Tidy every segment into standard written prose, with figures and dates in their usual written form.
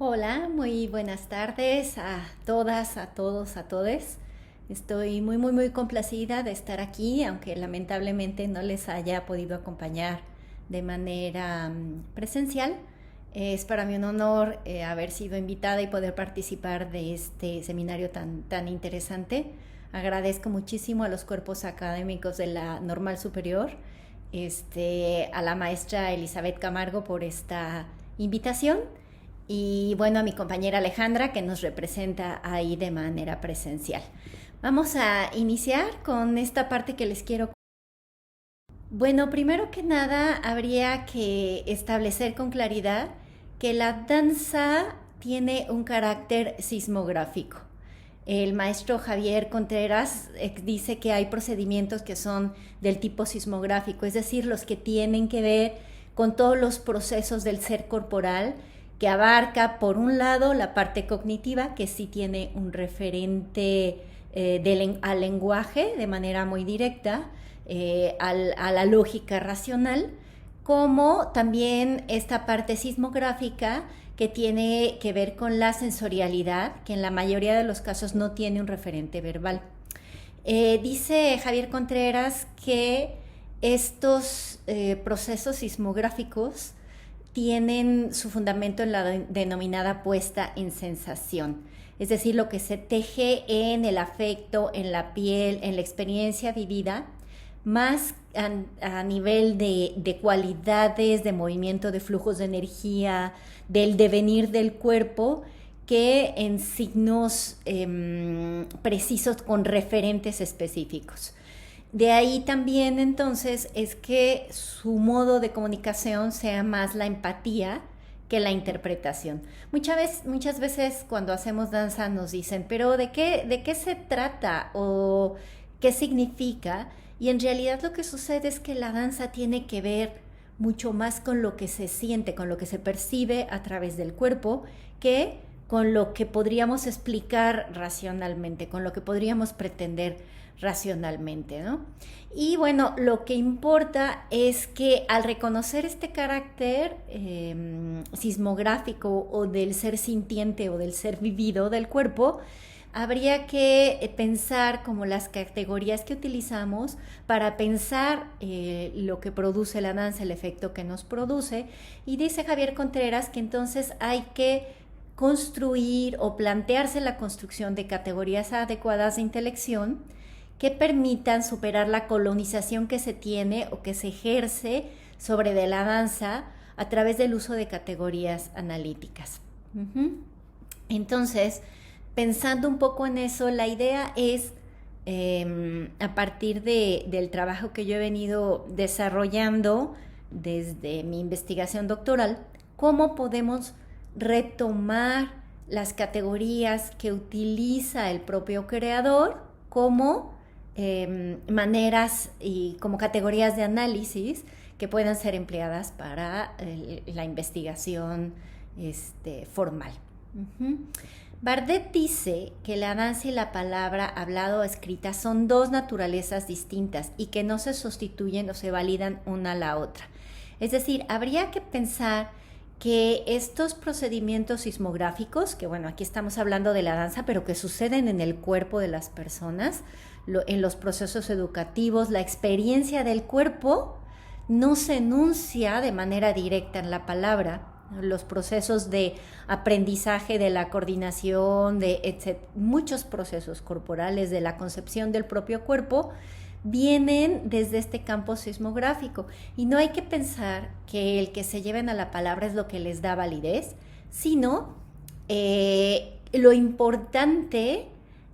Hola, muy buenas tardes a todas, a todos, a todes. Estoy muy complacida de estar aquí, aunque lamentablemente no les haya podido acompañar de manera presencial. Es para mí un honor haber sido invitada y poder participar de este seminario tan interesante. Agradezco muchísimo a los cuerpos académicos de la Normal Superior, a la maestra Elizabeth Camargo por esta invitación y bueno, a mi compañera Alejandra que nos representa ahí de manera presencial. Vamos a iniciar con esta parte que les quiero. Bueno, primero que nada habría que establecer con claridad que la danza tiene un carácter sismográfico. El maestro Javier Contreras dice que hay procedimientos que son del tipo sismográfico, es decir, los que tienen que ver con todos los procesos del ser corporal, que abarca, por un lado, la parte cognitiva, que sí tiene un referente al lenguaje de manera muy directa, a la lógica racional, como también esta parte sismográfica que tiene que ver con la sensorialidad, que en la mayoría de los casos no tiene un referente verbal. Dice Javier Contreras que estos procesos sismográficos tienen su fundamento en la denominada puesta en sensación, es decir, lo que se teje en el afecto, en la piel, en la experiencia vivida, más a nivel de cualidades, de movimiento, de flujos de energía, del devenir del cuerpo, que en signos precisos con referentes específicos. De ahí también entonces es que su modo de comunicación sea más la empatía que la interpretación. Muchas veces cuando hacemos danza nos dicen, pero de qué se trata o qué significa? Y en realidad lo que sucede es que la danza tiene que ver mucho más con lo que se siente, con lo que se percibe a través del cuerpo, que con lo que podríamos explicar racionalmente, con lo que podríamos pretender racionalmente, ¿no? Y bueno, lo que importa es que al reconocer este carácter sismográfico o del ser sintiente o del ser vivido del cuerpo, habría que pensar como las categorías que utilizamos para pensar lo que produce la danza, el efecto que nos produce. Y dice Javier Contreras que entonces hay que construir o plantearse la construcción de categorías adecuadas de intelección que permitan superar la colonización que se tiene o que se ejerce sobre de la danza a través del uso de categorías analíticas. Entonces, pensando un poco en eso, la idea es, a partir del trabajo que yo he venido desarrollando desde mi investigación doctoral, cómo podemos retomar las categorías que utiliza el propio creador como maneras y como categorías de análisis que puedan ser empleadas para la investigación formal. Bardet dice que la danza y la palabra hablada o escrita son dos naturalezas distintas y que no se sustituyen o se validan una a la otra. Es decir, habría que pensar que estos procedimientos sismográficos, que bueno, aquí estamos hablando de la danza, pero que suceden en el cuerpo de las personas, en los procesos educativos, la experiencia del cuerpo no se enuncia de manera directa en la palabra. Los procesos de aprendizaje, de la coordinación, muchos procesos corporales, de la concepción del propio cuerpo, vienen desde este campo sismográfico. Y no hay que pensar que el que se lleven a la palabra es lo que les da validez, sino lo importante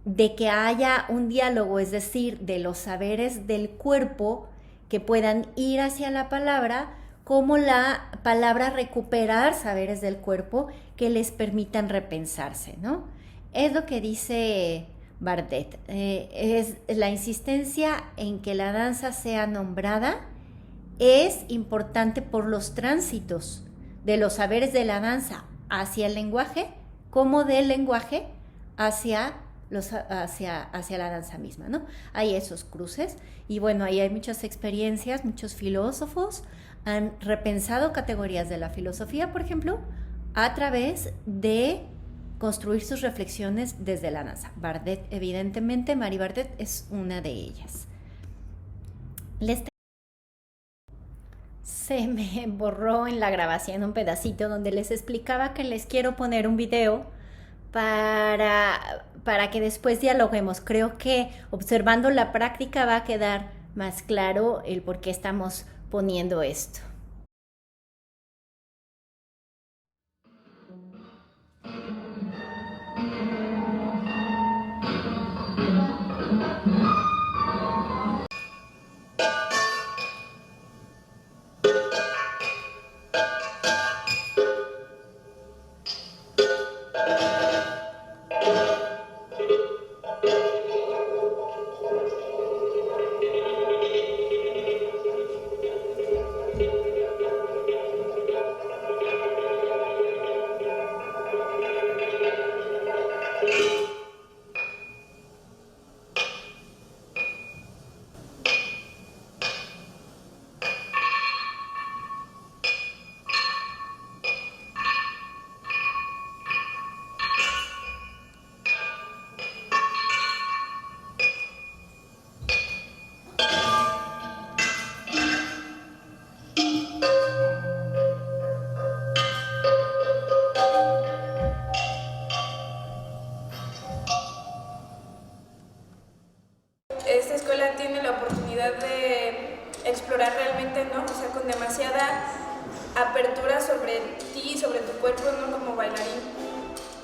de que haya un diálogo, es decir, de los saberes del cuerpo que puedan ir hacia la palabra, como la palabra recuperar saberes del cuerpo que les permitan repensarse, ¿no? Es lo que dice Bardet. Es la insistencia en que la danza sea nombrada es importante por los tránsitos de los saberes de la danza hacia el lenguaje, como del lenguaje hacia la danza misma, ¿no? Hay esos cruces y bueno, ahí hay muchas experiencias, muchos filósofos han repensado categorías de la filosofía, por ejemplo, a través de construir sus reflexiones desde la NASA. Bardet, evidentemente, Mary Bardet es una de ellas. Se me borró en la grabación un pedacito donde les explicaba que les quiero poner un video para que después dialoguemos. Creo que observando la práctica va a quedar más claro el por qué estamos poniendo esto. Esta escuela tiene la oportunidad de explorar realmente, ¿no? O sea, con demasiada apertura sobre ti, sobre tu cuerpo, ¿no? Como bailarín.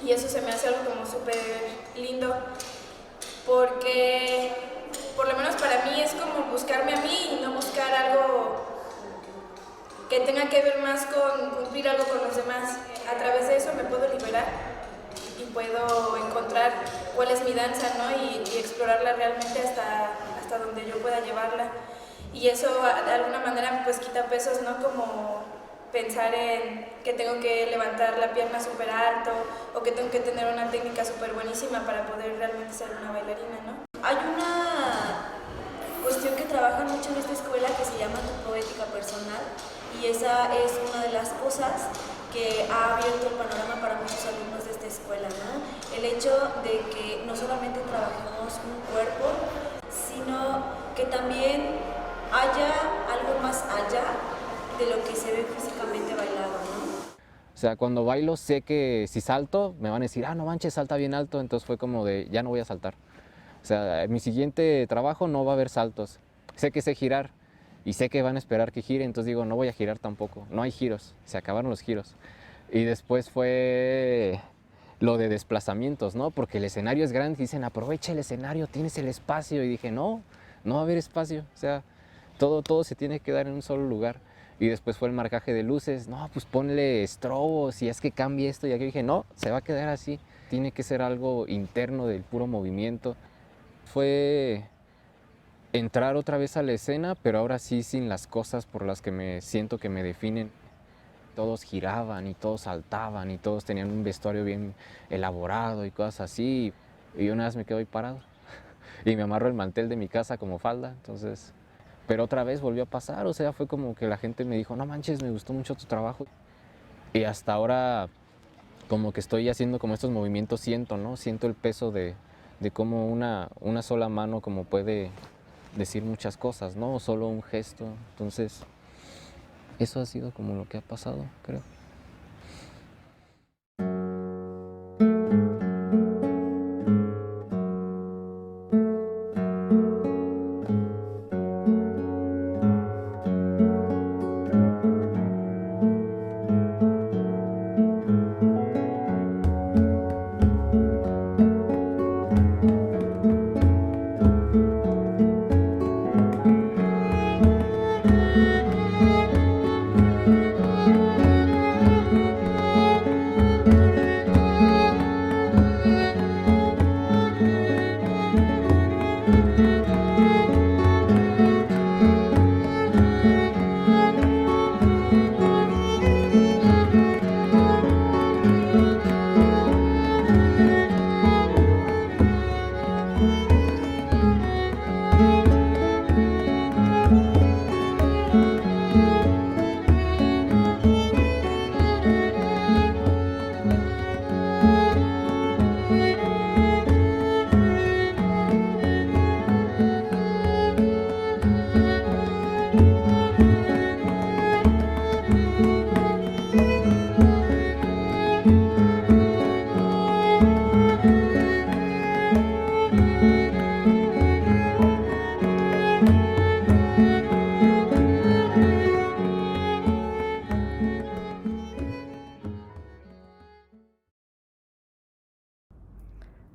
Y eso se me hace algo como súper lindo, porque por lo menos para mí es como buscarme a mí y no buscar algo que tenga que ver más con cumplir algo con los demás. A través de eso me puedo liberar y puedo encontrar cuál es mi danza, ¿no? Y explorarla realmente hasta donde yo pueda llevarla. Y eso de alguna manera pues quita pesos, ¿no? Como pensar en que tengo que levantar la pierna súper alto o que tengo que tener una técnica súper buenísima para poder realmente ser una bailarina, ¿no? Hay una cuestión que trabaja mucho en esta escuela que se llama tu poética personal, y esa es una de las cosas que ha abierto el panorama para muchos alumnos de esta escuela, ¿no? El hecho de que no solamente trabajemos un cuerpo, sino que también haya algo más allá de lo que se ve físicamente bailado, ¿no? O sea, cuando bailo sé que si salto me van a decir, ah, no manches, salta bien alto, entonces fue como de, ya no voy a saltar. O sea, en mi siguiente trabajo no va a haber saltos. Sé que sé girar y sé que van a esperar que gire, entonces digo, no voy a girar tampoco. No hay giros, se acabaron los giros. Y después fue lo de desplazamientos, ¿no? Porque el escenario es grande, dicen, aprovecha el escenario, tienes el espacio. Y dije, no, no va a haber espacio. O sea, todo se tiene que dar en un solo lugar. Y después fue el marcaje de luces, no, pues ponle estrobos y es que cambie esto. Y aquí dije, no, se va a quedar así. Tiene que ser algo interno del puro movimiento. Fue entrar otra vez a la escena, pero ahora sí sin las cosas por las que me siento que me definen. Todos giraban y todos saltaban y todos tenían un vestuario bien elaborado y cosas así. Y una vez me quedo ahí parado y me amarro el mantel de mi casa como falda, entonces... Pero otra vez volvió a pasar, o sea, fue como que la gente me dijo, no manches, me gustó mucho tu trabajo. Y hasta ahora como que estoy haciendo como estos movimientos, siento, ¿no? Siento el peso de cómo una sola mano como puede decir muchas cosas, ¿no? O solo un gesto. Entonces, eso ha sido como lo que ha pasado, creo.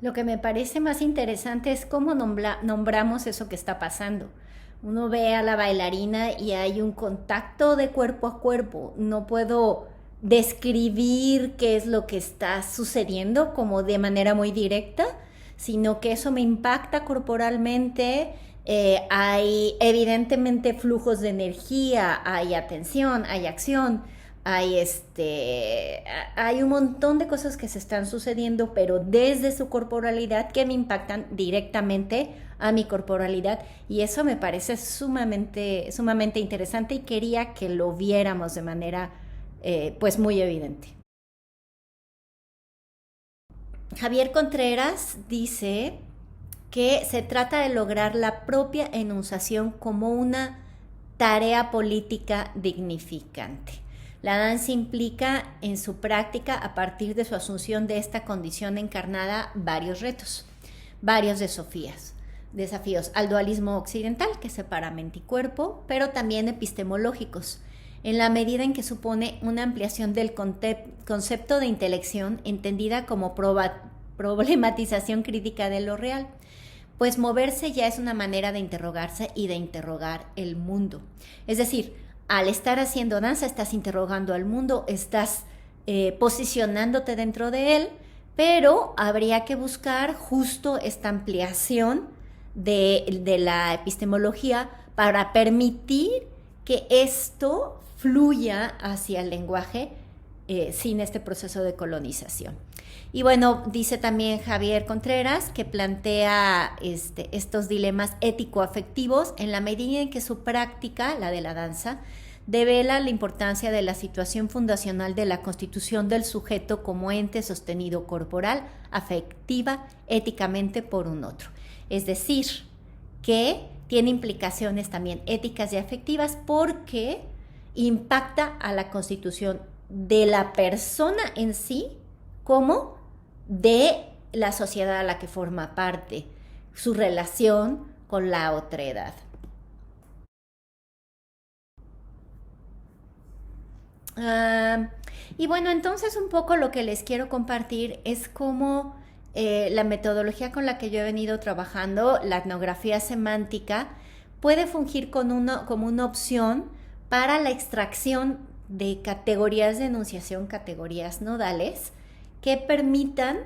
Lo que me parece más interesante es cómo nombramos eso que está pasando. Uno ve a la bailarina y hay un contacto de cuerpo a cuerpo. No puedo describir qué es lo que está sucediendo como de manera muy directa, sino que eso me impacta corporalmente. Hay evidentemente flujos de energía, hay atención, hay acción, hay un montón de cosas que se están sucediendo, pero desde su corporalidad que me impactan directamente a mi corporalidad, y eso me parece sumamente, sumamente interesante y quería que lo viéramos de manera pues muy evidente. Javier Contreras dice que se trata de lograr la propia enunciación como una tarea política dignificante. La danza implica en su práctica, a partir de su asunción de esta condición encarnada, varios retos, varios desafíos al dualismo occidental que separa mente y cuerpo, pero también epistemológicos, en la medida en que supone una ampliación del concepto de intelección entendida como problematización crítica de lo real, pues moverse ya es una manera de interrogarse y de interrogar el mundo. Es decir, al estar haciendo danza estás interrogando al mundo, estás posicionándote dentro de él, pero habría que buscar justo esta ampliación de la epistemología para permitir que esto fluya hacia el lenguaje sin este proceso de colonización. Y bueno, dice también Javier Contreras que plantea estos dilemas ético-afectivos en la medida en que su práctica, la de la danza, devela la importancia de la situación fundacional de la constitución del sujeto como ente sostenido corporal, afectiva, éticamente por un otro. Es decir, que tiene implicaciones también éticas y afectivas porque impacta a la constitución de la persona en sí como de la sociedad a la que forma parte, su relación con la otredad. Y bueno, entonces un poco lo que les quiero compartir es cómo la metodología con la que yo he venido trabajando, la etnografía semántica, puede fungir como una opción para la extracción de categorías de enunciación, categorías nodales, que permitan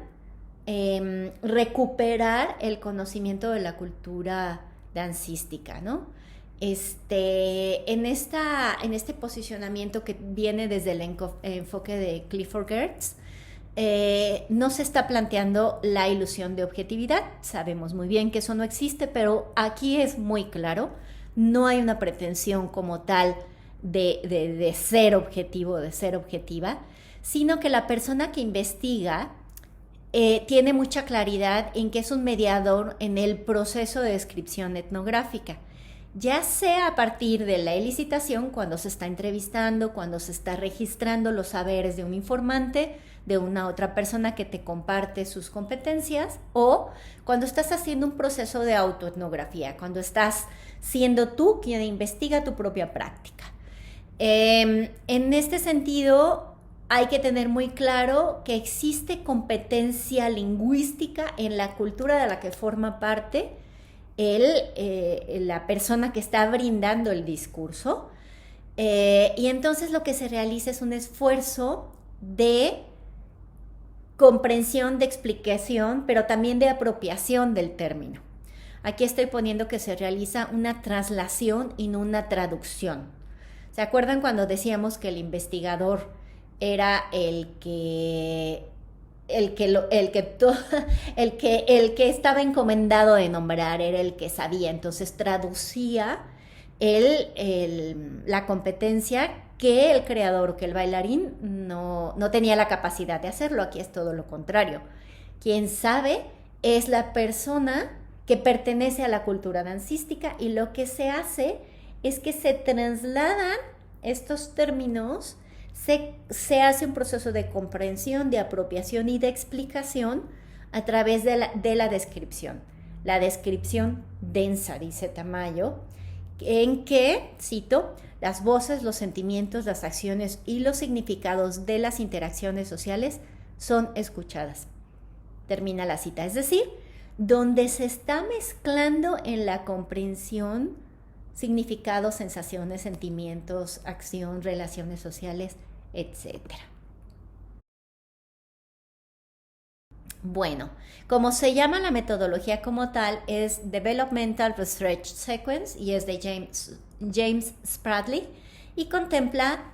recuperar el conocimiento de la cultura dancística, ¿no? En este posicionamiento que viene desde el enfoque de Clifford Geertz, no se está planteando la ilusión de objetividad. Sabemos muy bien que eso no existe, pero aquí es muy claro, no hay una pretensión como tal de ser objetivo, de ser objetiva, sino que la persona que investiga tiene mucha claridad en que es un mediador en el proceso de descripción etnográfica, ya sea a partir de la elicitación, cuando se está entrevistando, cuando se está registrando los saberes de un informante, de una otra persona que te comparte sus competencias, o cuando estás haciendo un proceso de autoetnografía, cuando estás siendo tú quien investiga tu propia práctica. En este sentido, hay que tener muy claro que existe competencia lingüística en la cultura de la que forma parte la persona que está brindando el discurso, y entonces lo que se realiza es un esfuerzo de comprensión, de explicación, pero también de apropiación del término. Aquí estoy poniendo que se realiza una traslación y no una traducción. ¿Se acuerdan cuando decíamos que el investigador era el que estaba encomendado de nombrar, era el que sabía, entonces traducía la competencia que el creador o que el bailarín no tenía la capacidad de hacerlo? Aquí es todo lo contrario. Quien sabe es la persona que pertenece a la cultura dancística, y lo que se hace es que se trasladan estos términos, se hace un proceso de comprensión, de apropiación y de explicación a través de la descripción. La descripción densa, dice Tamayo, en que, cito, las voces, los sentimientos, las acciones y los significados de las interacciones sociales son escuchadas. termina la cita. Es decir, donde se está mezclando en la comprensión significados, sensaciones, sentimientos, acción, relaciones sociales, etc. Bueno, como se llama la metodología como tal, es Developmental Research Sequence y es de James Spradley y contempla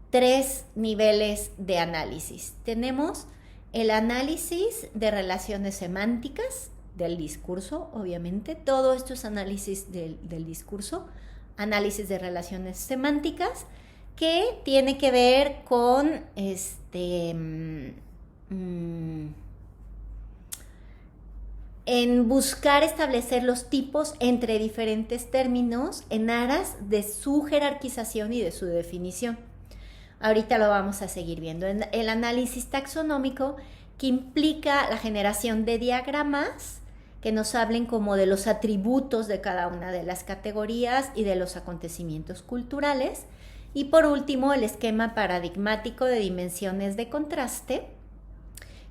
3 niveles de análisis. Tenemos el análisis de relaciones semánticas del discurso, obviamente, todo esto es análisis del discurso, análisis de relaciones semánticas, que tiene que ver con en buscar establecer los tipos entre diferentes términos en aras de su jerarquización y de su definición. Ahorita lo vamos a seguir viendo. El análisis taxonómico, que implica la generación de diagramas que nos hablen como de los atributos de cada una de las categorías y de los acontecimientos culturales. Y por último, el esquema paradigmático de dimensiones de contraste,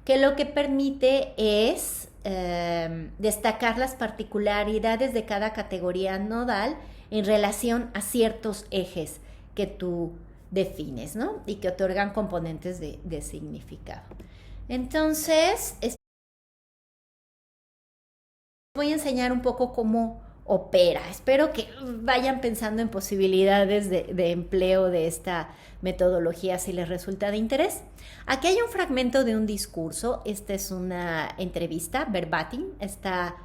que lo que permite es destacar las particularidades de cada categoría nodal en relación a ciertos ejes que tú defines, ¿no? Y que otorgan componentes de significado. Entonces, voy a enseñar un poco cómo opera. Espero que vayan pensando en posibilidades de empleo de esta metodología si les resulta de interés. Aquí hay un fragmento de un discurso. Esta es una entrevista verbatim. Está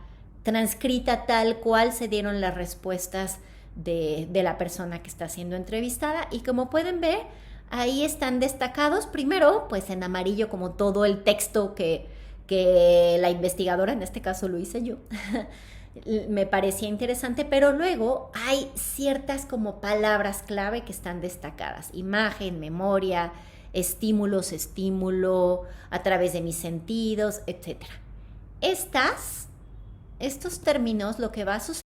transcrita tal cual se dieron las respuestas de la persona que está siendo entrevistada. Y como pueden ver, ahí están destacados primero, pues en amarillo, como todo el texto que la investigadora, en este caso lo hice yo, me parecía interesante, pero luego hay ciertas como palabras clave que están destacadas: imagen, memoria, estímulo, a través de mis sentidos, etc. Estos términos, lo que va a suceder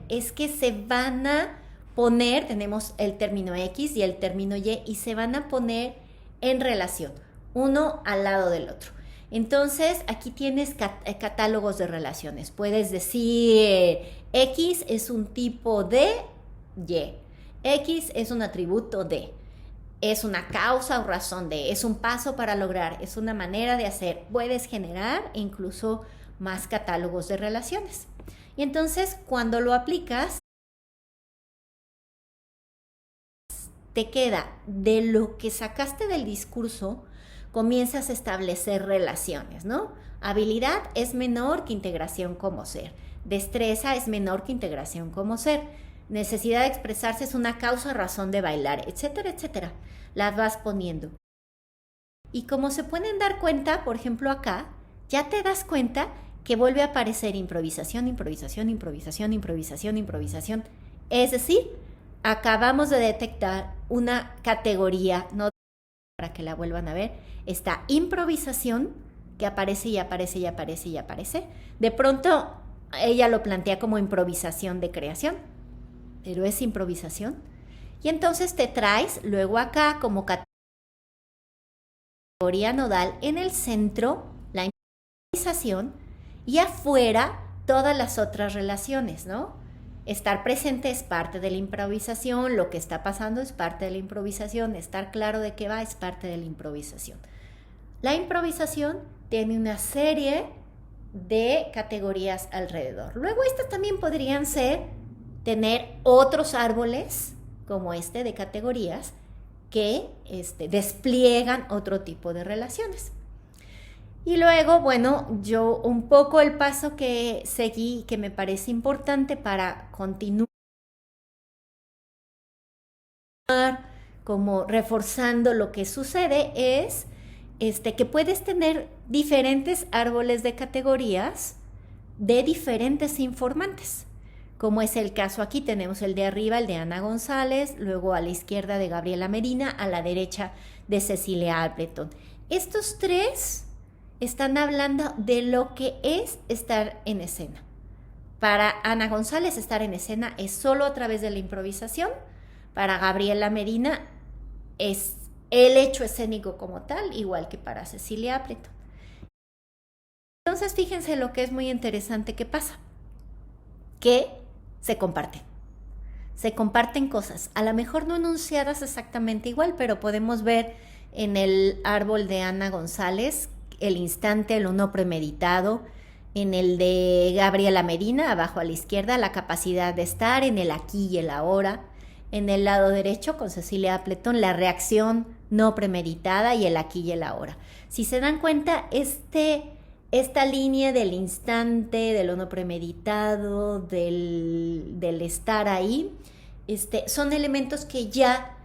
es que se van a poner, tenemos el término X y el término Y se van a poner en relación, uno al lado del otro. Entonces, aquí tienes catálogos de relaciones. Puedes decir X es un tipo de Y. X es un atributo de. Es una causa o razón de. Es un paso para lograr. Es una manera de hacer. Puedes generar incluso más catálogos de relaciones. Y entonces, cuando lo aplicas, te queda de lo que sacaste del discurso, comienzas a establecer relaciones, ¿no? Habilidad es menor que integración como ser. Destreza es menor que integración como ser. Necesidad de expresarse es una causa o razón de bailar, etcétera, etcétera. Las vas poniendo. Y como se pueden dar cuenta, por ejemplo acá, ya te das cuenta que vuelve a aparecer improvisación, improvisación, improvisación, improvisación, improvisación. Es decir, acabamos de detectar una categoría, no para que la vuelvan a ver, esta improvisación que aparece y aparece y aparece y aparece. De pronto ella lo plantea como improvisación de creación, pero es improvisación. Y entonces te traes luego acá como categoría nodal en el centro la improvisación y afuera todas las otras relaciones, ¿no? Estar presente es parte de la improvisación, lo que está pasando es parte de la improvisación, estar claro de qué va es parte de la improvisación. La improvisación tiene una serie de categorías alrededor. Luego estas también podrían tener otros árboles como este de categorías que despliegan otro tipo de relaciones. Y luego, bueno, yo un poco el paso que seguí, que me parece importante para continuar como reforzando lo que sucede, es que puedes tener diferentes árboles de categorías de diferentes informantes. Como es el caso aquí, tenemos el de arriba, el de Ana González, luego a la izquierda de Gabriela Medina, a la derecha de Cecilia Appleton. Estos tres están hablando de lo que es estar en escena. Para Ana González, estar en escena es solo a través de la improvisación. Para Gabriela Medina es el hecho escénico como tal, igual que para Cecilia Appleton. entonces fíjense lo que es muy interesante que pasa, que se comparten. Se comparten cosas, a lo mejor no enunciadas exactamente igual, pero podemos ver en el árbol de Ana González el instante, lo no premeditado, en el de Gabriela Medina, abajo a la izquierda, la capacidad de estar en el aquí y el ahora, en el lado derecho con Cecilia Appleton, la reacción no premeditada y el aquí y el ahora. Si se dan cuenta, esta línea del instante, de lo no premeditado, del estar ahí, son elementos que ya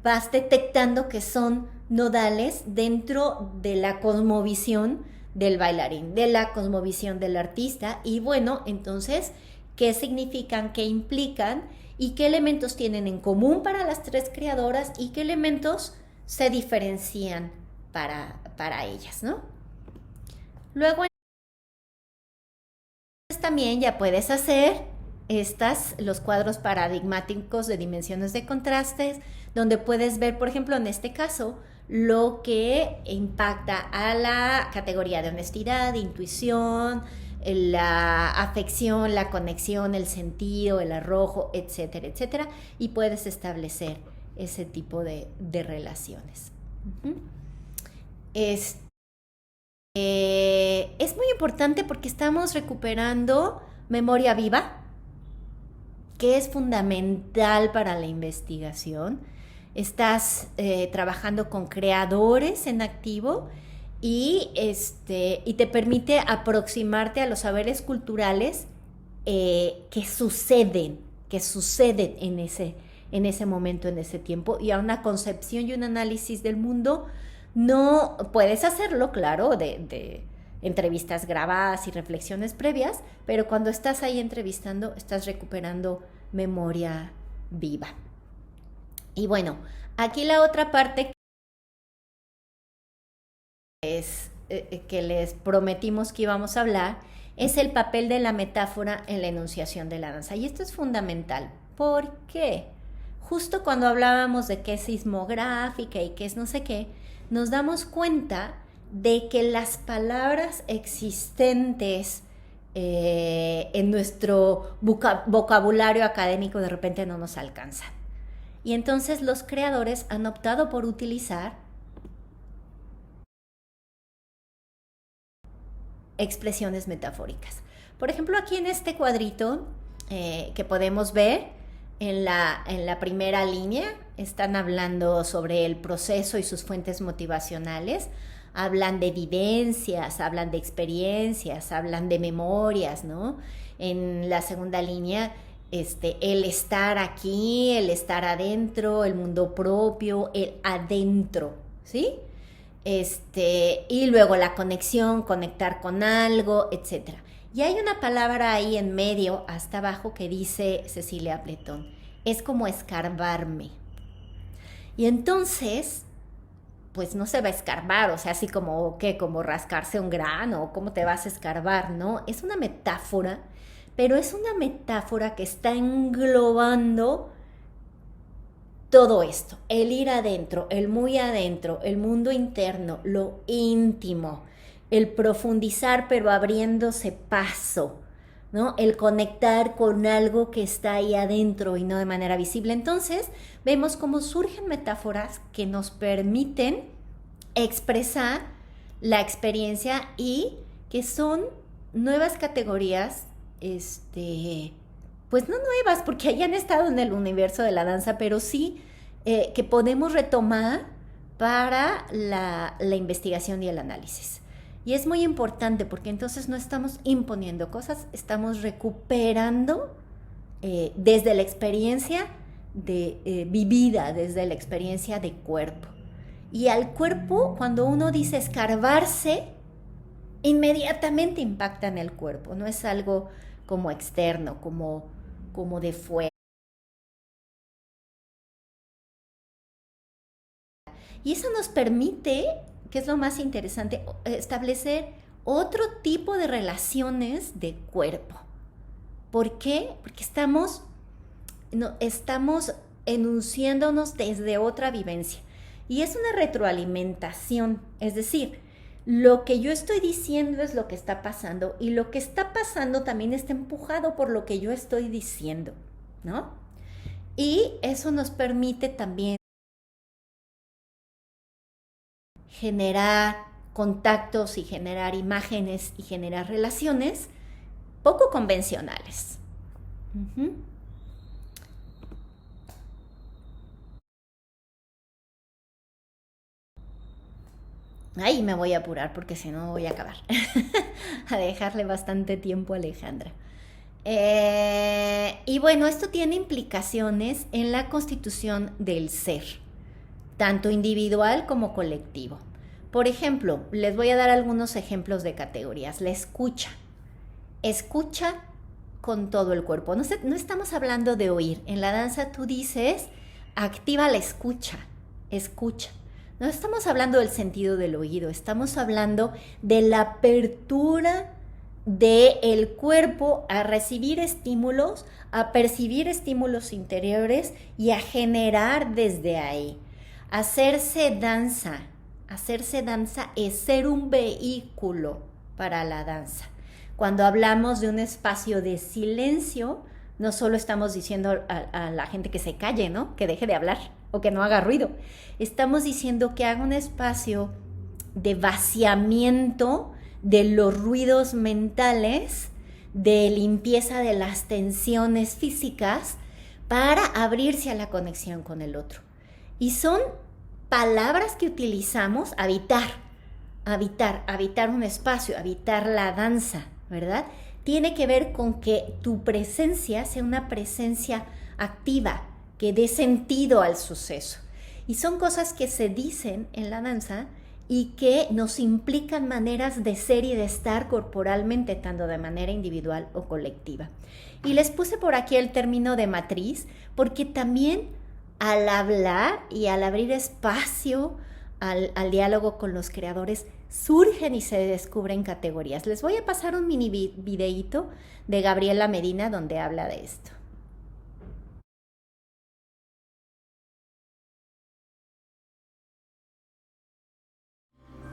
vas detectando que son nodales dentro de la cosmovisión del bailarín, de la cosmovisión del artista. Y bueno, entonces, ¿qué significan, qué implican y qué elementos tienen en común para las tres creadoras y qué elementos se diferencian para ellas, ¿no? Luego también ya puedes hacer los cuadros paradigmáticos de dimensiones de contrastes, donde puedes ver, por ejemplo, en este caso, lo que impacta a la categoría de honestidad, de intuición, la afección, la conexión, el sentido, el arrojo, etcétera, etcétera, y puedes establecer ese tipo de relaciones. Es muy importante porque estamos recuperando memoria viva, que es fundamental para la investigación. Estás trabajando con creadores en activo y te permite aproximarte a los saberes culturales que suceden en ese momento, en ese tiempo, y a una concepción y un análisis del mundo. No puedes hacerlo, claro, de entrevistas grabadas y reflexiones previas, pero cuando estás ahí entrevistando, estás recuperando memoria viva. Y bueno, aquí la otra parte que les prometimos que íbamos a hablar es el papel de la metáfora en la enunciación de la danza. Y esto es fundamental. ¿Por qué? Justo cuando hablábamos de qué es sismográfica y qué es no sé qué, nos damos cuenta de que las palabras existentes en nuestro vocabulario académico de repente no nos alcanzan. Y entonces los creadores han optado por utilizar expresiones metafóricas. Por ejemplo, aquí en este cuadrito que podemos ver en la primera línea, están hablando sobre el proceso y sus fuentes motivacionales. Hablan de vivencias, hablan de experiencias, hablan de memorias, ¿no? En la segunda línea, el estar aquí, el estar adentro, el mundo propio, el adentro, ¿sí? Y luego la conexión, conectar con algo, etc. Y hay una palabra ahí en medio, hasta abajo, que dice Cecilia Appleton, es como escarbarme. Y entonces, pues no se va a escarbar, o sea, así como, ¿qué? Como rascarse un grano, ¿cómo te vas a escarbar? No, es una metáfora, pero es una metáfora que está englobando todo esto, el ir adentro, el muy adentro, el mundo interno, lo íntimo, el profundizar pero abriéndose paso, ¿no? El conectar con algo que está ahí adentro y no de manera visible. Entonces, vemos cómo surgen metáforas que nos permiten expresar la experiencia y que son nuevas categorías, pues no nuevas, porque hayan estado en el universo de la danza, pero sí que podemos retomar para la investigación y el análisis. Y es muy importante porque entonces no estamos imponiendo cosas, estamos recuperando desde la experiencia vivida, desde la experiencia de cuerpo. Y al cuerpo, cuando uno dice escarbarse, inmediatamente impacta en el cuerpo, no es algo como externo, como de fuera. Y eso nos permite, que es lo más interesante, establecer otro tipo de relaciones de cuerpo. ¿Por qué? Porque estamos enunciándonos desde otra vivencia. Y es una retroalimentación, es decir, Lo que yo estoy diciendo es lo que está pasando y lo que está pasando también está empujado por lo que yo estoy diciendo, ¿no? Y eso nos permite también generar contactos y generar imágenes y generar relaciones poco convencionales. Ahí me voy a apurar porque si no voy a acabar. A dejarle bastante tiempo a Alejandra. Y bueno, esto tiene implicaciones en la constitución del ser, tanto individual como colectivo. Por ejemplo, les voy a dar algunos ejemplos de categorías. La escucha. Escucha con todo el cuerpo. No estamos hablando de oír. En la danza tú dices, activa la escucha. Escucha. No estamos hablando del sentido del oído. Estamos hablando de la apertura del cuerpo a recibir estímulos, a percibir estímulos interiores y a generar desde ahí. Hacerse danza es ser un vehículo para la danza. Cuando hablamos de un espacio de silencio, no solo estamos diciendo a la gente que se calle, ¿no? Que deje de hablar o que no haga ruido. Estamos diciendo que haga un espacio de vaciamiento de los ruidos mentales, de limpieza de las tensiones físicas para abrirse a la conexión con el otro. Y son palabras que utilizamos, habitar un espacio, habitar la danza, ¿verdad? Tiene que ver con que tu presencia sea una presencia activa, que dé sentido al suceso. Y son cosas que se dicen en la danza y que nos implican maneras de ser y de estar corporalmente, tanto de manera individual o colectiva. Y les puse por aquí el término de matriz, porque también al hablar y al abrir espacio al diálogo con los creadores, surgen y se descubren categorías. Les voy a pasar un mini videíto de Gabriela Medina donde habla de esto.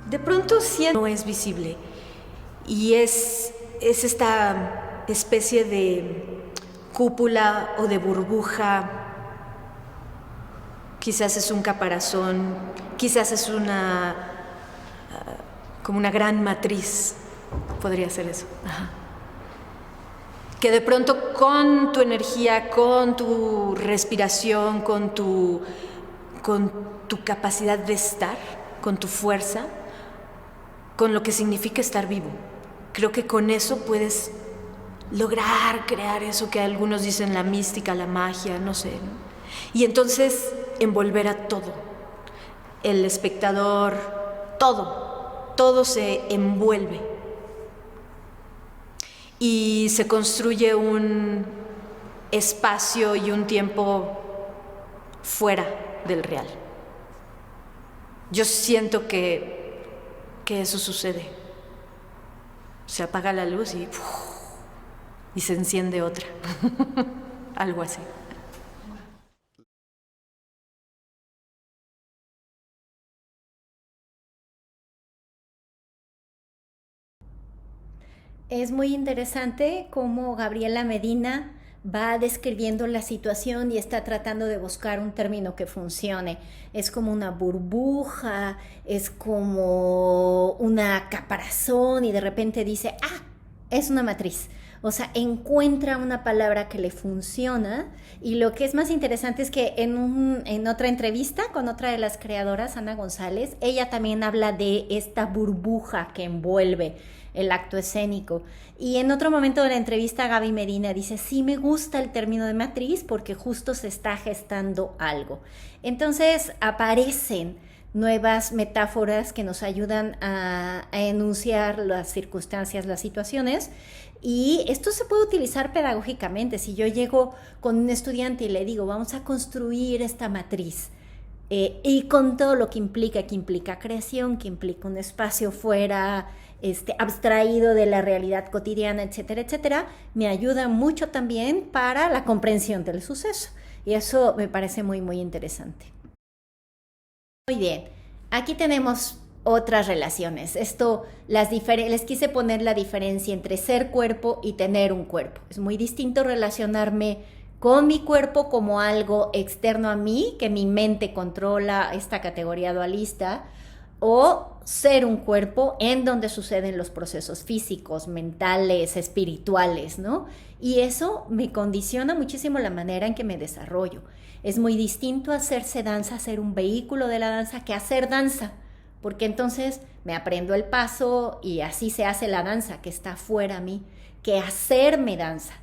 De pronto siento no es visible y es esta especie de cúpula o de burbuja. Quizás es un caparazón, quizás es como una gran matriz, podría ser eso. Ajá. Que de pronto con tu energía, con tu respiración, con tu capacidad de estar, con tu fuerza, con lo que significa estar vivo, creo que con eso puedes lograr crear eso que algunos dicen la mística, la magia, no sé, ¿no? Y entonces envolver a todo, el espectador, todo se envuelve y se construye un espacio y un tiempo fuera del real. Yo siento que eso sucede. Se apaga la luz y se enciende otra. Algo así. Es muy interesante cómo Gabriela Medina va describiendo la situación y está tratando de buscar un término que funcione. Es como una burbuja, es como una caparazón y de repente dice, es una matriz. O sea, encuentra una palabra que le funciona y lo que es más interesante es que en otra entrevista con otra de las creadoras, Ana González, ella también habla de esta burbuja que envuelve el acto escénico. Y en otro momento de la entrevista Gaby Medina dice, sí me gusta el término de matriz porque justo se está gestando algo. Entonces aparecen nuevas metáforas que nos ayudan a enunciar las circunstancias, las situaciones. Y esto se puede utilizar pedagógicamente. Si yo llego con un estudiante y le digo, vamos a construir esta matriz, y con todo lo que implica creación, que implica un espacio fuera abstraído de la realidad cotidiana, etcétera, etcétera, me ayuda mucho también para la comprensión del suceso. Y eso me parece muy, muy interesante. Muy bien, aquí tenemos otras relaciones. Les quise poner la diferencia entre ser cuerpo y tener un cuerpo. Es muy distinto relacionarme con mi cuerpo como algo externo a mí, que mi mente controla, esta categoría dualista, o ser un cuerpo en donde suceden los procesos físicos, mentales, espirituales, ¿no? Y eso me condiciona muchísimo la manera en que me desarrollo. Es muy distinto hacerse danza, ser un vehículo de la danza, que hacer danza, porque entonces me aprendo el paso y así se hace la danza, que está fuera a mí, que hacerme danza.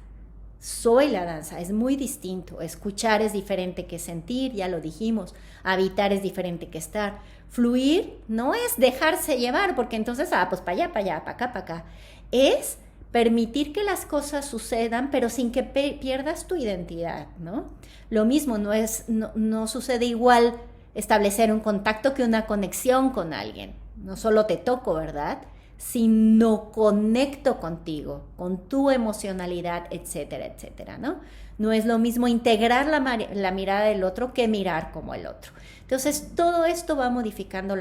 Soy la danza, es muy distinto. Escuchar es diferente que sentir, ya lo dijimos. Habitar es diferente que estar. Fluir no es dejarse llevar, porque entonces, pues para allá, para acá. Es permitir que las cosas sucedan, pero sin que pierdas tu identidad, ¿no? Lo mismo, no sucede igual establecer un contacto que una conexión con alguien. No solo te toco, ¿verdad? Sino conecto contigo, con tu emocionalidad, etcétera, etcétera, ¿no? No es lo mismo integrar la mirada del otro que mirar como el otro. Entonces, todo esto va modificando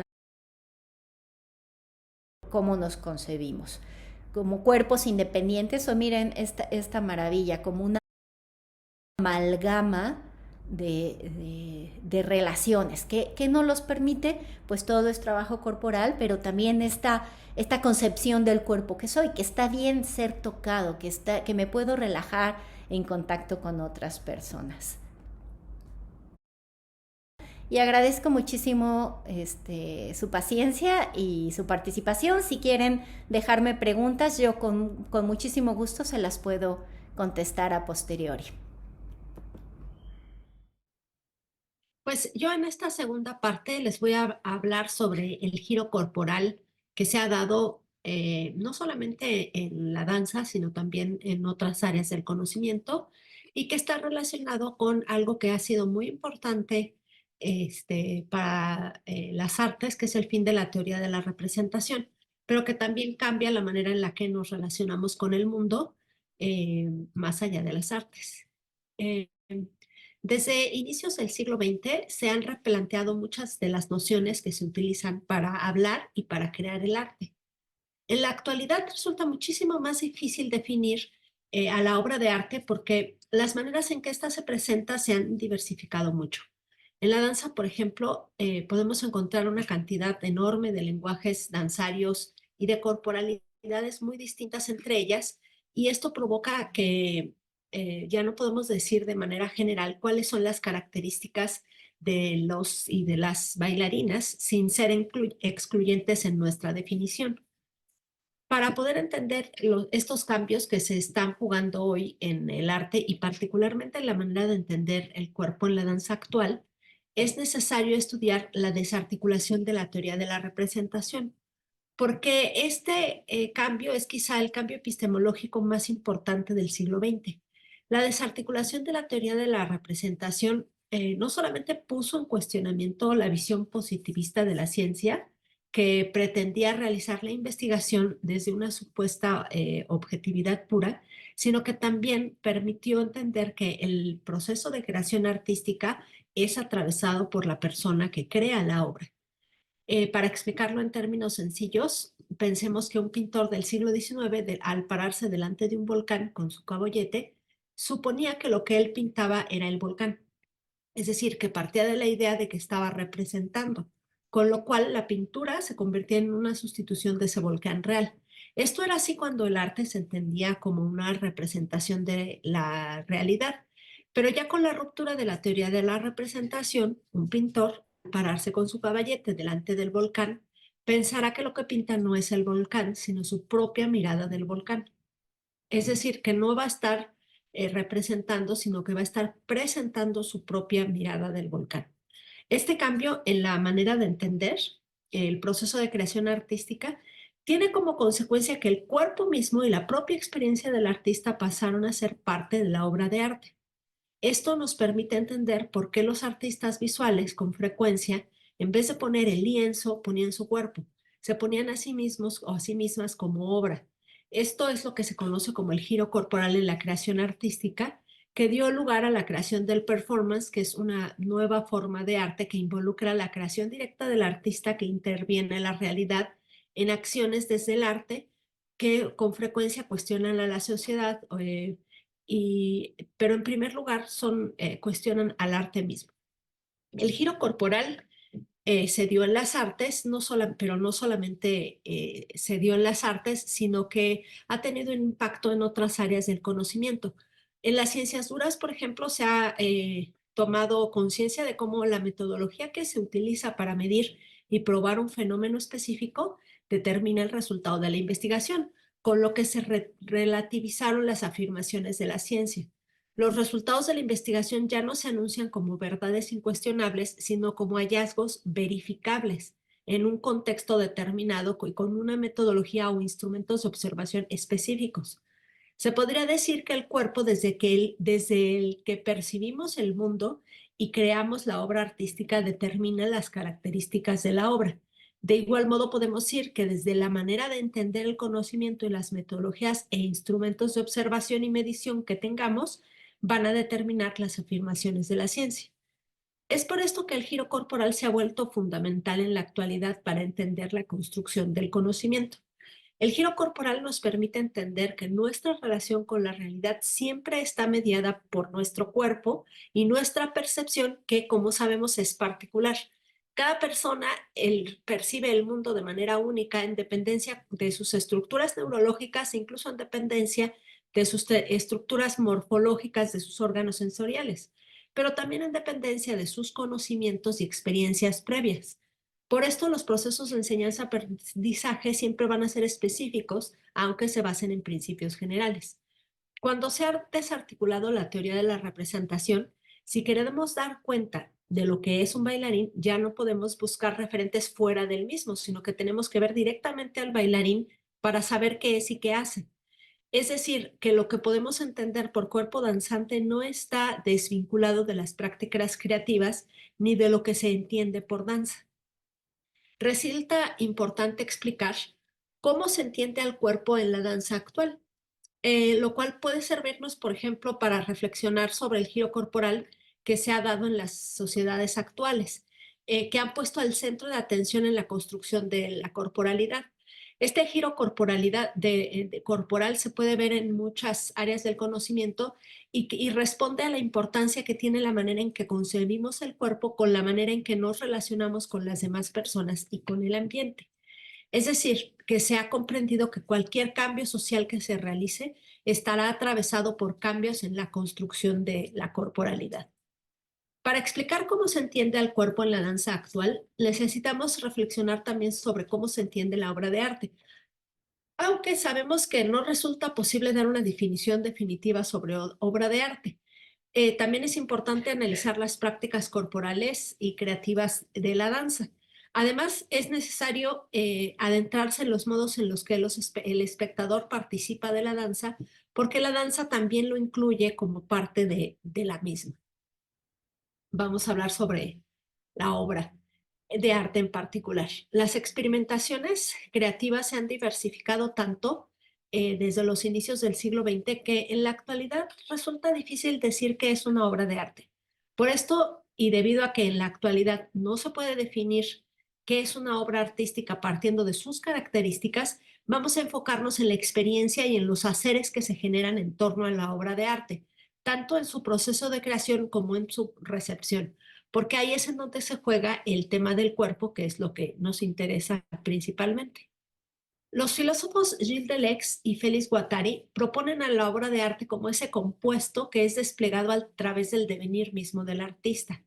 cómo nos concebimos. Como cuerpos independientes, o miren esta maravilla, como una amalgama de relaciones. ¿Qué nos los permite? Pues todo es trabajo corporal, pero también esta concepción del cuerpo que soy, que está bien ser tocado, que me puedo relajar en contacto con otras personas. Y agradezco muchísimo su paciencia y su participación. Si quieren dejarme preguntas, yo con muchísimo gusto se las puedo contestar a posteriori. Pues yo en esta segunda parte les voy a hablar sobre el giro corporal que se ha dado no solamente en la danza, sino también en otras áreas del conocimiento y que está relacionado con algo que ha sido muy importante para las artes, que es el fin de la teoría de la representación, pero que también cambia la manera en la que nos relacionamos con el mundo más allá de las artes. Eh, Desde inicios del siglo XX se han replanteado muchas de las nociones que se utilizan para hablar y para crear el arte. En la actualidad resulta muchísimo más difícil definir a la obra de arte porque las maneras en que ésta se presenta se han diversificado mucho. En la danza, por ejemplo, podemos encontrar una cantidad enorme de lenguajes danzarios y de corporalidades muy distintas entre ellas, y esto provoca que ya no podemos decir de manera general cuáles son las características de los y de las bailarinas sin ser excluyentes en nuestra definición. Para poder entender estos cambios que se están jugando hoy en el arte y particularmente en la manera de entender el cuerpo en la danza actual, es necesario estudiar la desarticulación de la teoría de la representación, porque este cambio es quizá el cambio epistemológico más importante del siglo XX. La desarticulación de la teoría de la representación no solamente puso en cuestionamiento la visión positivista de la ciencia, que pretendía realizar la investigación desde una supuesta objetividad pura, sino que también permitió entender que el proceso de creación artística es atravesado por la persona que crea la obra. Para explicarlo en términos sencillos, pensemos que un pintor del siglo XIX, al pararse delante de un volcán con su cabollete, suponía que lo que él pintaba era el volcán. Es decir, que partía de la idea de que estaba representando, con lo cual la pintura se convertía en una sustitución de ese volcán real. Esto era así cuando el arte se entendía como una representación de la realidad, pero ya con la ruptura de la teoría de la representación, un pintor, pararse con su caballete delante del volcán, pensará que lo que pinta no es el volcán, sino su propia mirada del volcán. Es decir, que no va a estar representando, sino que va a estar presentando su propia mirada del volcán. Este cambio en la manera de entender el proceso de creación artística tiene como consecuencia que el cuerpo mismo y la propia experiencia del artista pasaron a ser parte de la obra de arte. Esto nos permite entender por qué los artistas visuales con frecuencia, en vez de poner el lienzo, ponían su cuerpo, se ponían a sí mismos o a sí mismas como obra. Esto es lo que se conoce como el giro corporal en la creación artística, que dio lugar a la creación del performance, que es una nueva forma de arte que involucra la creación directa del artista que interviene en la realidad en acciones desde el arte que con frecuencia cuestionan a la sociedad, pero en primer lugar cuestionan al arte mismo. El giro corporal se dio en las artes, pero no solamente se dio en las artes, sino que ha tenido un impacto en otras áreas del conocimiento. En las ciencias duras, por ejemplo, se ha tomado conciencia de cómo la metodología que se utiliza para medir y probar un fenómeno específico determina el resultado de la investigación, con lo que se relativizaron las afirmaciones de la ciencia. Los resultados de la investigación ya no se anuncian como verdades incuestionables, sino como hallazgos verificables en un contexto determinado y con una metodología o instrumentos de observación específicos. Se podría decir que el cuerpo, desde el que percibimos el mundo y creamos la obra artística, determina las características de la obra. De igual modo, podemos decir que desde la manera de entender el conocimiento y las metodologías e instrumentos de observación y medición que tengamos, van a determinar las afirmaciones de la ciencia. Es por esto que el giro corporal se ha vuelto fundamental en la actualidad para entender la construcción del conocimiento. El giro corporal nos permite entender que nuestra relación con la realidad siempre está mediada por nuestro cuerpo y nuestra percepción, que como sabemos es particular. Cada persona percibe el mundo de manera única en dependencia de sus estructuras neurológicas, incluso en dependencia de sus estructuras morfológicas de sus órganos sensoriales, pero también en dependencia de sus conocimientos y experiencias previas. Por esto, los procesos de enseñanza-aprendizaje siempre van a ser específicos, aunque se basen en principios generales. Cuando se ha desarticulado la teoría de la representación, si queremos dar cuenta de lo que es un bailarín, ya no podemos buscar referentes fuera del mismo, sino que tenemos que ver directamente al bailarín para saber qué es y qué hace. Es decir, que lo que podemos entender por cuerpo danzante no está desvinculado de las prácticas creativas ni de lo que se entiende por danza. Resulta importante explicar cómo se entiende al cuerpo en la danza actual, lo cual puede servirnos, por ejemplo, para reflexionar sobre el giro corporal que se ha dado en las sociedades actuales, que han puesto al centro de atención en la construcción de la corporalidad. Este giro corporal se puede ver en muchas áreas del conocimiento y responde a la importancia que tiene la manera en que concebimos el cuerpo con la manera en que nos relacionamos con las demás personas y con el ambiente. Es decir, que se ha comprendido que cualquier cambio social que se realice estará atravesado por cambios en la construcción de la corporalidad. Para explicar cómo se entiende al cuerpo en la danza actual, necesitamos reflexionar también sobre cómo se entiende la obra de arte. Aunque sabemos que no resulta posible dar una definición definitiva sobre obra de arte, también es importante analizar las prácticas corporales y creativas de la danza. Además, es necesario adentrarse en los modos en los que el espectador participa de la danza, porque la danza también lo incluye como parte de la misma. Vamos a hablar sobre la obra de arte en particular. Las experimentaciones creativas se han diversificado tanto desde los inicios del siglo XX que en la actualidad resulta difícil decir que es una obra de arte. Por esto, y debido a que en la actualidad no se puede definir qué es una obra artística partiendo de sus características, vamos a enfocarnos en la experiencia y en los haceres que se generan en torno a la obra de arte, tanto en su proceso de creación como en su recepción, porque ahí es en donde se juega el tema del cuerpo, que es lo que nos interesa principalmente. Los filósofos Gilles Deleuze y Félix Guattari proponen a la obra de arte como ese compuesto que es desplegado a través del devenir mismo del artista.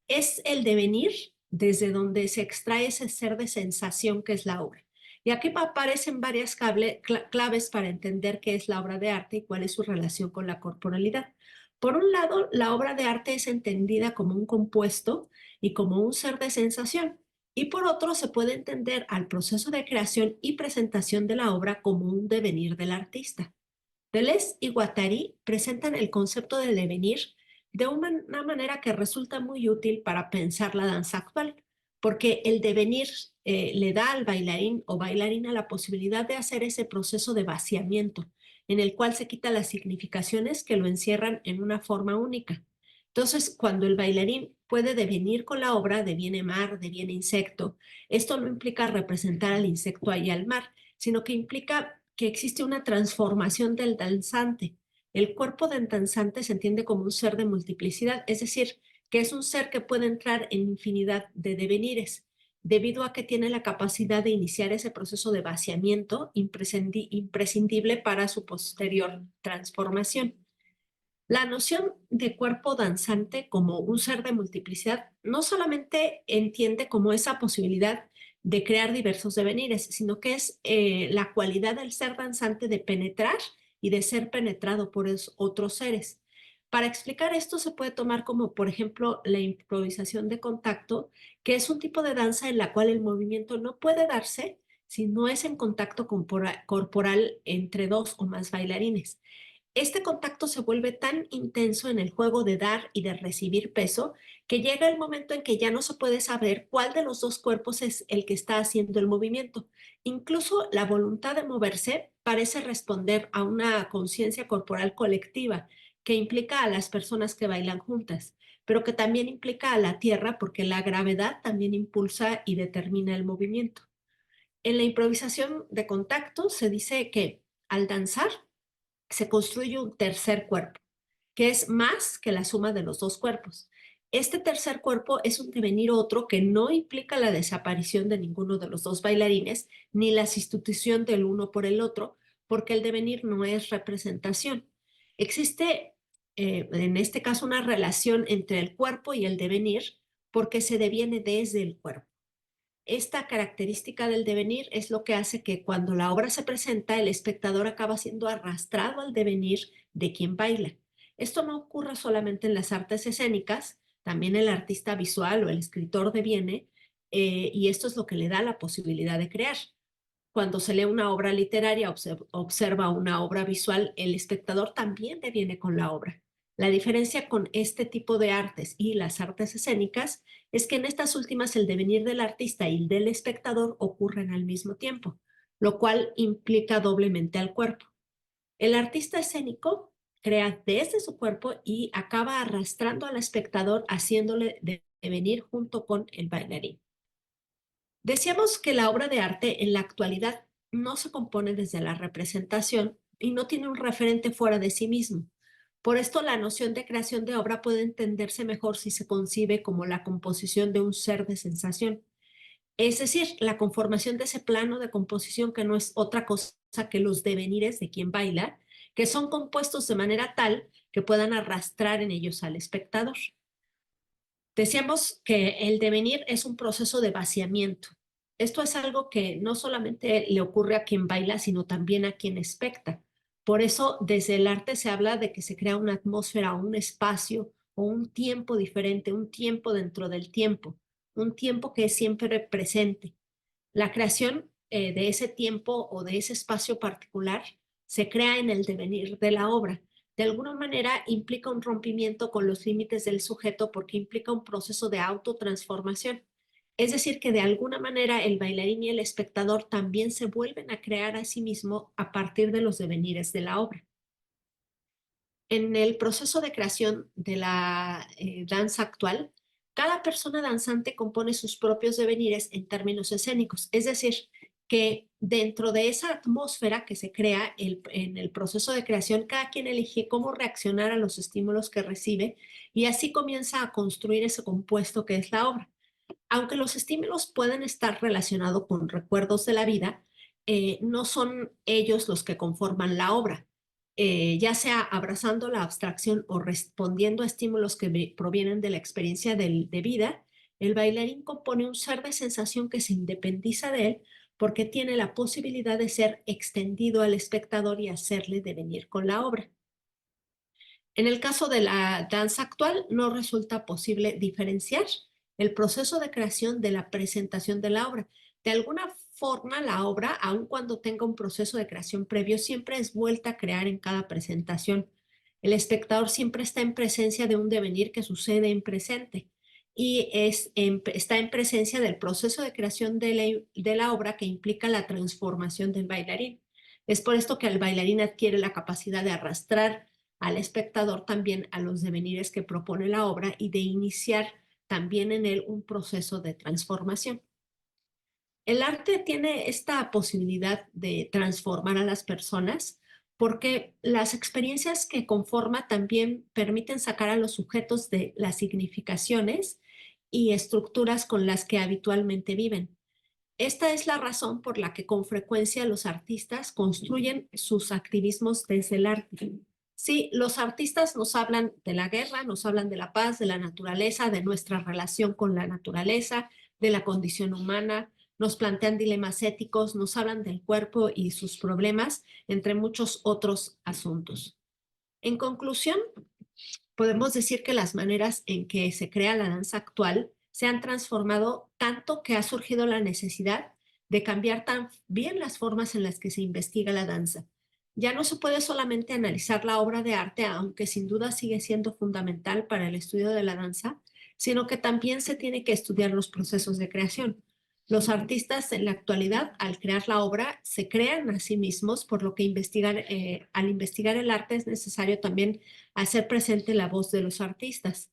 Es el devenir desde donde se extrae ese ser de sensación que es la obra. Y aquí aparecen varias claves para entender qué es la obra de arte y cuál es su relación con la corporalidad. Por un lado, la obra de arte es entendida como un compuesto y como un ser de sensación. Y por otro, se puede entender al proceso de creación y presentación de la obra como un devenir del artista. Deleuze y Guattari presentan el concepto del devenir de una manera que resulta muy útil para pensar la danza actual, porque el devenir le da al bailarín o bailarina la posibilidad de hacer ese proceso de vaciamiento, en el cual se quita las significaciones que lo encierran en una forma única. Entonces, cuando el bailarín puede devenir con la obra, deviene mar, deviene insecto, esto no implica representar al insecto y al mar, sino que implica que existe una transformación del danzante. El cuerpo del danzante se entiende como un ser de multiplicidad, es decir, que es un ser que puede entrar en infinidad de devenires, debido a que tiene la capacidad de iniciar ese proceso de vaciamiento imprescindible para su posterior transformación. La noción de cuerpo danzante como un ser de multiplicidad no solamente entiende como esa posibilidad de crear diversos devenires, sino que es la cualidad del ser danzante de penetrar y de ser penetrado por otros seres. Para explicar esto se puede tomar como, por ejemplo, la improvisación de contacto, que es un tipo de danza en la cual el movimiento no puede darse si no es en contacto corporal entre dos o más bailarines. Este contacto se vuelve tan intenso en el juego de dar y de recibir peso que llega el momento en que ya no se puede saber cuál de los dos cuerpos es el que está haciendo el movimiento. Incluso la voluntad de moverse parece responder a una conciencia corporal colectiva que implica a las personas que bailan juntas, pero que también implica a la tierra porque la gravedad también impulsa y determina el movimiento. En la improvisación de contacto se dice que al danzar se construye un tercer cuerpo, que es más que la suma de los dos cuerpos. Este tercer cuerpo es un devenir otro que no implica la desaparición de ninguno de los dos bailarines, ni la sustitución del uno por el otro, porque el devenir no es representación. Existe, en este caso, una relación entre el cuerpo y el devenir, porque se deviene desde el cuerpo. Esta característica del devenir es lo que hace que cuando la obra se presenta, el espectador acaba siendo arrastrado al devenir de quien baila. Esto no ocurre solamente en las artes escénicas, también el artista visual o el escritor deviene, y esto es lo que le da la posibilidad de crear. Cuando se lee una obra literaria, observa una obra visual, el espectador también deviene con la obra. La diferencia con este tipo de artes y las artes escénicas es que en estas últimas el devenir del artista y el del espectador ocurren al mismo tiempo, lo cual implica doblemente al cuerpo. El artista escénico crea desde su cuerpo y acaba arrastrando al espectador haciéndole devenir junto con el bailarín. Decíamos que la obra de arte en la actualidad no se compone desde la representación y no tiene un referente fuera de sí mismo. Por esto, la noción de creación de obra puede entenderse mejor si se concibe como la composición de un ser de sensación. Es decir, la conformación de ese plano de composición que no es otra cosa que los devenires de quien baila, que son compuestos de manera tal que puedan arrastrar en ellos al espectador. Decíamos que el devenir es un proceso de vaciamiento. Esto es algo que no solamente le ocurre a quien baila, sino también a quien especta. Por eso, desde el arte se habla de que se crea una atmósfera, un espacio o un tiempo diferente, un tiempo dentro del tiempo, un tiempo que es siempre presente. La creación de ese tiempo o de ese espacio particular se crea en el devenir de la obra. De alguna manera implica un rompimiento con los límites del sujeto porque implica un proceso de autotransformación. Es decir, que de alguna manera el bailarín y el espectador también se vuelven a crear a sí mismo a partir de los devenires de la obra. En el proceso de creación de la danza actual, cada persona danzante compone sus propios devenires en términos escénicos, es decir, que dentro de esa atmósfera que se crea en el proceso de creación, cada quien elige cómo reaccionar a los estímulos que recibe y así comienza a construir ese compuesto que es la obra. Aunque los estímulos pueden estar relacionados con recuerdos de la vida, no son ellos los que conforman la obra. Ya sea abrazando la abstracción o respondiendo a estímulos que provienen de la experiencia de vida, el bailarín compone un ser de sensación que se independiza de él porque tiene la posibilidad de ser extendido al espectador y hacerle devenir con la obra. En el caso de la danza actual, no resulta posible diferenciar el proceso de creación de la presentación de la obra. De alguna forma, la obra, aun cuando tenga un proceso de creación previo, siempre es vuelta a crear en cada presentación. El espectador siempre está en presencia de un devenir que sucede en presente y está en presencia del proceso de creación de la obra que implica la transformación del bailarín. Es por esto que el bailarín adquiere la capacidad de arrastrar al espectador también a los devenires que propone la obra y de iniciar también en él un proceso de transformación. El arte tiene esta posibilidad de transformar a las personas porque las experiencias que conforma también permiten sacar a los sujetos de las significaciones y estructuras con las que habitualmente viven. Esta es la razón por la que con frecuencia los artistas construyen sus activismos desde el arte. Sí, los artistas nos hablan de la guerra, nos hablan de la paz, de la naturaleza, de nuestra relación con la naturaleza, de la condición humana, nos plantean dilemas éticos, nos hablan del cuerpo y sus problemas, entre muchos otros asuntos. En conclusión, podemos decir que las maneras en que se crea la danza actual se han transformado tanto que ha surgido la necesidad de cambiar también las formas en las que se investiga la danza. Ya no se puede solamente analizar la obra de arte, aunque sin duda sigue siendo fundamental para el estudio de la danza, sino que también se tiene que estudiar los procesos de creación. Los artistas en la actualidad, al crear la obra, se crean a sí mismos, por lo que al investigar el arte es necesario también hacer presente la voz de los artistas.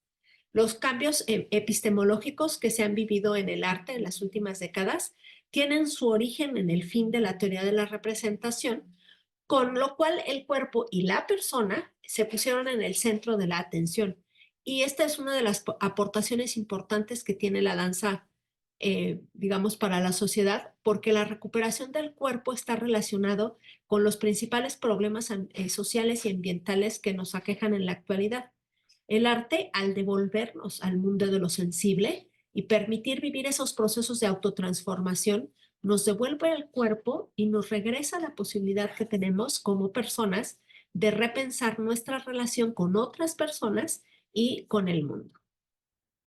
Los cambios epistemológicos que se han vivido en el arte en las últimas décadas tienen su origen en el fin de la teoría de la representación, con lo cual el cuerpo y la persona se pusieron en el centro de la atención. Y esta es una de las aportaciones importantes que tiene la danza, digamos, para la sociedad, porque la recuperación del cuerpo está relacionado con los principales problemas sociales y ambientales que nos aquejan en la actualidad. El arte, al devolvernos al mundo de lo sensible y permitir vivir esos procesos de autotransformación, nos devuelve el cuerpo y nos regresa la posibilidad que tenemos como personas de repensar nuestra relación con otras personas y con el mundo.